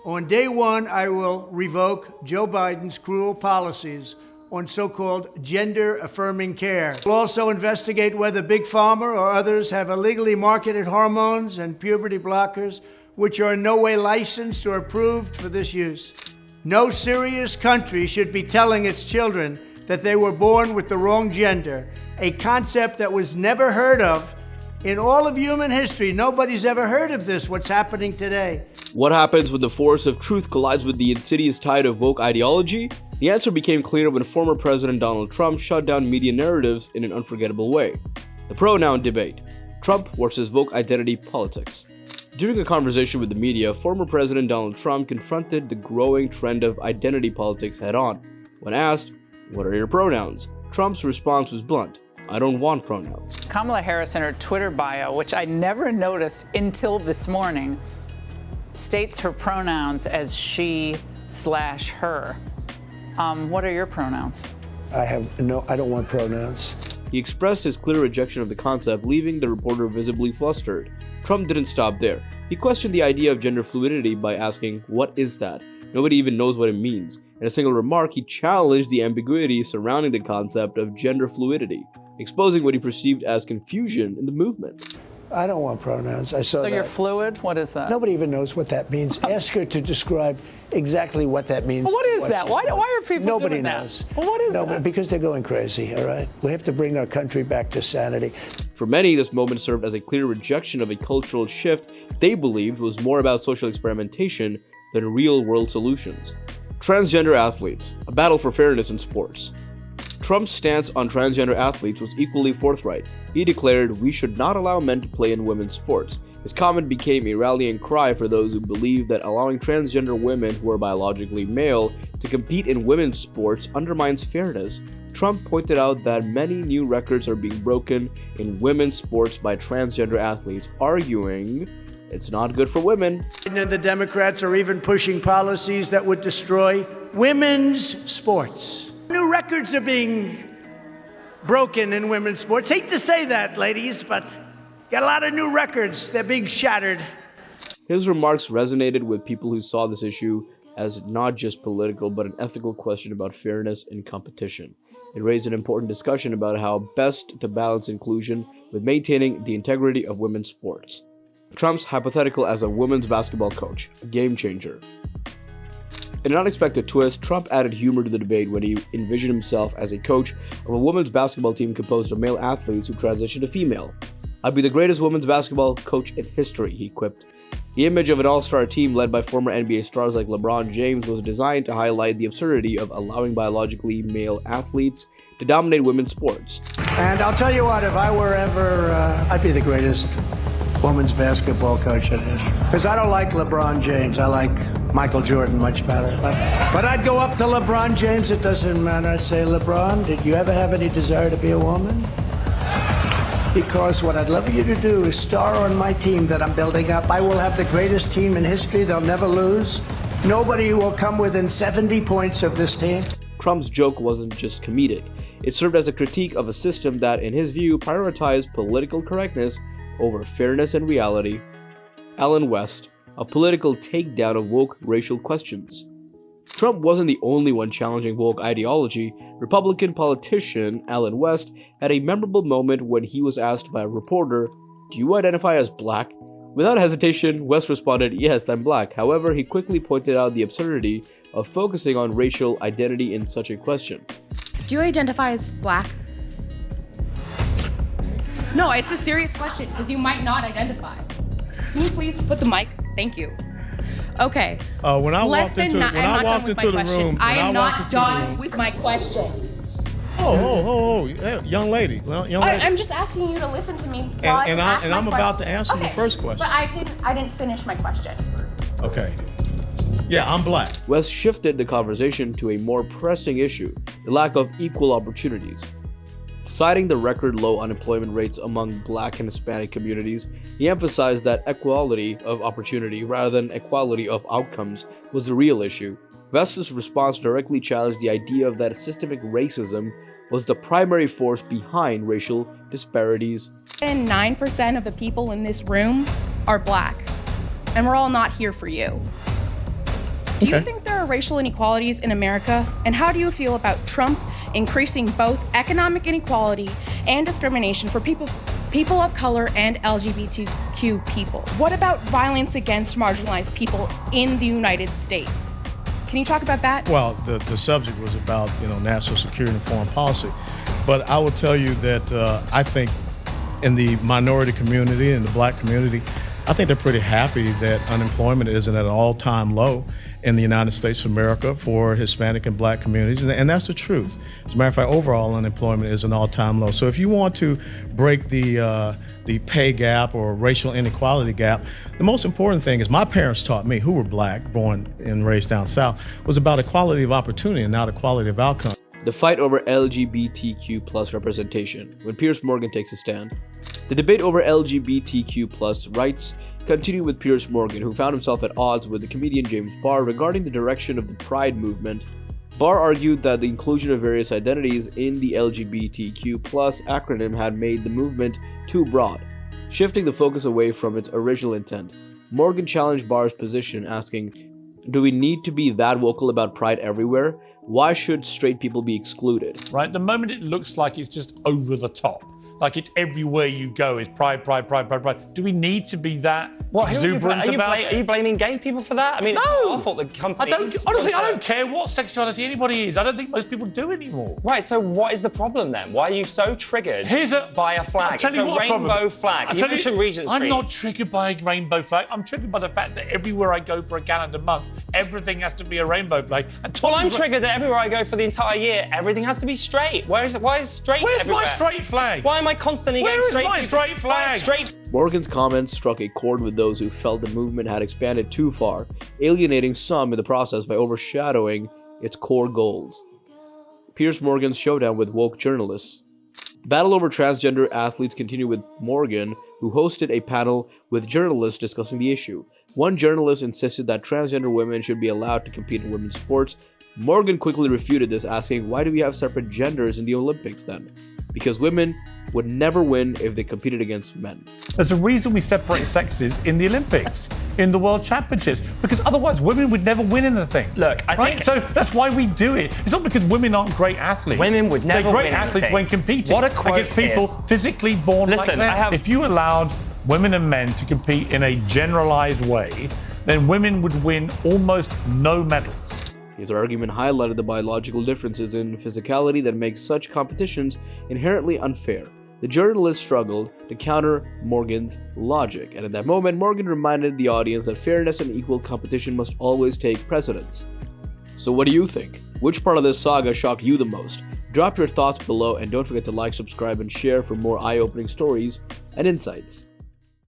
On day one, I will revoke Joe Biden's cruel policies on so-called gender-affirming care. We'll also investigate whether Big Pharma or others have illegally marketed hormones and puberty blockers which are in no way licensed or approved for this use. No serious country should be telling its children that they were born with the wrong gender, a concept that was never heard of in all of human history. Nobody's ever heard of this, what's happening today. What happens when the force of truth collides with the insidious tide of woke ideology? The answer became clear when former President Donald Trump shut down media narratives in an unforgettable way. The pronoun debate: Trump versus woke identity politics. During a conversation with the media, former President Donald Trump confronted the growing trend of identity politics head-on. When asked, "What are your pronouns?" Trump's response was blunt: "I don't want pronouns." Kamala Harris in her Twitter bio, which I never noticed until this morning, states her pronouns as she/her. What are your pronouns? I don't want pronouns. He expressed his clear rejection of the concept, leaving the reporter visibly flustered. Trump didn't stop there. He questioned the idea of gender fluidity by asking, "What is that? Nobody even knows what it means." In a single remark, he challenged the ambiguity surrounding the concept of gender fluidity, exposing what he perceived as confusion in the movement. I don't want pronouns. I saw that. So you're fluid? What is that? Nobody even knows what that means. Ask her to describe exactly what that means. Well, what is that? Why are people Nobody doing that? knows. Well, what is No, that? because they're going crazy, all right? We have to bring our country back to sanity. For many, this moment served as a clear rejection of a cultural shift they believed was more about social experimentation than real-world solutions. Transgender athletes, a battle for fairness in sports. Trump's stance on transgender athletes was equally forthright. He declared, "We should not allow men to play in women's sports." His comment became a rallying cry for those who believe that allowing transgender women who are biologically male to compete in women's sports undermines fairness. Trump pointed out that many new records are being broken in women's sports by transgender athletes, arguing it's not good for women. And the Democrats are even pushing policies that would destroy women's sports. New records are being broken in women's sports. Hate to say that, ladies, but got a lot of new records. They're being shattered. His remarks resonated with people who saw this issue as not just political, but an ethical question about fairness in competition. It raised an important discussion about how best to balance inclusion with maintaining the integrity of women's sports. Trump's hypothetical as a women's basketball coach, a game changer. In an unexpected twist, Trump added humor to the debate when he envisioned himself as a coach of a women's basketball team composed of male athletes who transitioned to female. "I'd be the greatest women's basketball coach in history," he quipped. The image of an all-star team led by former NBA stars like LeBron James was designed to highlight the absurdity of allowing biologically male athletes to dominate women's sports. And I'll tell you what, if I were ever, I'd be the greatest women's basketball coach in history. Because I don't like LeBron James. I like Michael Jordan much better. But I'd go up to LeBron James, it doesn't matter. I'd say, "LeBron, did you ever have any desire to be a woman? Because what I'd love you to do is star on my team that I'm building up. I will have the greatest team in history. They'll never lose. Nobody will come within 70 points of this team." Trump's joke wasn't just comedic. It served as a critique of a system that, in his view, prioritized political correctness over fairness and reality. Allen West, a political takedown of woke racial questions. Trump wasn't the only one challenging woke ideology. Republican politician Allen West had a memorable moment when he was asked by a reporter, "Do you identify as black?" Without hesitation, West responded, "Yes, I'm black." However, he quickly pointed out the absurdity of focusing on racial identity in such a question. Do you identify as black? No, it's a serious question because you might not identify. Can you please put the mic? Thank you. Okay. When I walked into the room, I am not done with my question. Oh, young lady. I'm just asking you to listen to me. And I'm about to answer the first question. But I didn't finish my question. Okay. Yeah, I'm black. West shifted the conversation to a more pressing issue, the lack of equal opportunities. Citing the record low unemployment rates among Black and Hispanic communities, he emphasized that equality of opportunity rather than equality of outcomes was the real issue. West's response directly challenged the idea that systemic racism was the primary force behind racial disparities. 9% of the people in this room are black, and we're all not here for you. Do you think there are racial inequalities in America? And how do you feel about Trump increasing both economic inequality and discrimination for people of color and LGBTQ people? What about violence against marginalized people in the United States? Can you talk about that? Well, the subject was about, national security and foreign policy. But I will tell you that I think in the minority community and the black community, I think they're pretty happy that unemployment isn't at an all-time low in the United States of America for Hispanic and black communities, and that's the truth. As a matter of fact, overall unemployment is an all-time low. So if you want to break the pay gap or racial inequality gap, the most important thing is my parents taught me, who were black, born and raised down south, was about equality of opportunity and not equality of outcome. The fight over LGBTQ+ representation, when Piers Morgan takes a stand. The debate over LGBTQ+ rights continued with Piers Morgan, who found himself at odds with the comedian James Barr regarding the direction of the Pride movement. Barr argued that the inclusion of various identities in the LGBTQ+ acronym had made the movement too broad, shifting the focus away from its original intent. Morgan challenged Barr's position, asking, "Do we need to be that vocal about Pride everywhere? Why should straight people be excluded?" Right, the moment it looks like it's just over the top, like it's everywhere you go, it's pride, pride, pride, pride, pride. Do we need to be that exuberant about it? Are you blaming gay people for that? I mean, no! It's our fault the companies... Honestly, I don't care what sexuality anybody is. I don't think most people do anymore. Right, so what is the problem then? Why are you so triggered by a flag? It's a rainbow flag. You mentioned Regent Street. I'm not triggered by a rainbow flag. I'm triggered by the fact that everywhere I go for a calendar month, everything has to be a rainbow flag. Well, I'm triggered that everywhere I go for the entire year, everything has to be straight. Why is straight everywhere? Where's my straight flag? Why am I constantly getting straight? Where is my straight flag? Morgan's comments struck a chord with those who felt the movement had expanded too far, alienating some in the process by overshadowing its core goals. Piers Morgan's showdown with woke journalists. The battle over transgender athletes continued with Morgan, who hosted a panel with journalists discussing the issue. One journalist insisted that transgender women should be allowed to compete in women's sports. Morgan quickly refuted this, asking, "Why do we have separate genders in the Olympics then?" Because women would never win if they competed against men. There's a reason we separate sexes in the Olympics, in the World Championships, because otherwise women would never win anything. Look, I think... So that's why we do it. It's not because women aren't great athletes. Women would never win They're great athletes anything. when competing What a quote against people physically born like that. If you allowed women and men to compete in a generalized way, then women would win almost no medals. His argument highlighted the biological differences in physicality that make such competitions inherently unfair. The journalist struggled to counter Morgan's logic, and at that moment, Morgan reminded the audience that fairness and equal competition must always take precedence. So what do you think? Which part of this saga shocked you the most? Drop your thoughts below, and don't forget to like, subscribe, and share for more eye-opening stories and insights.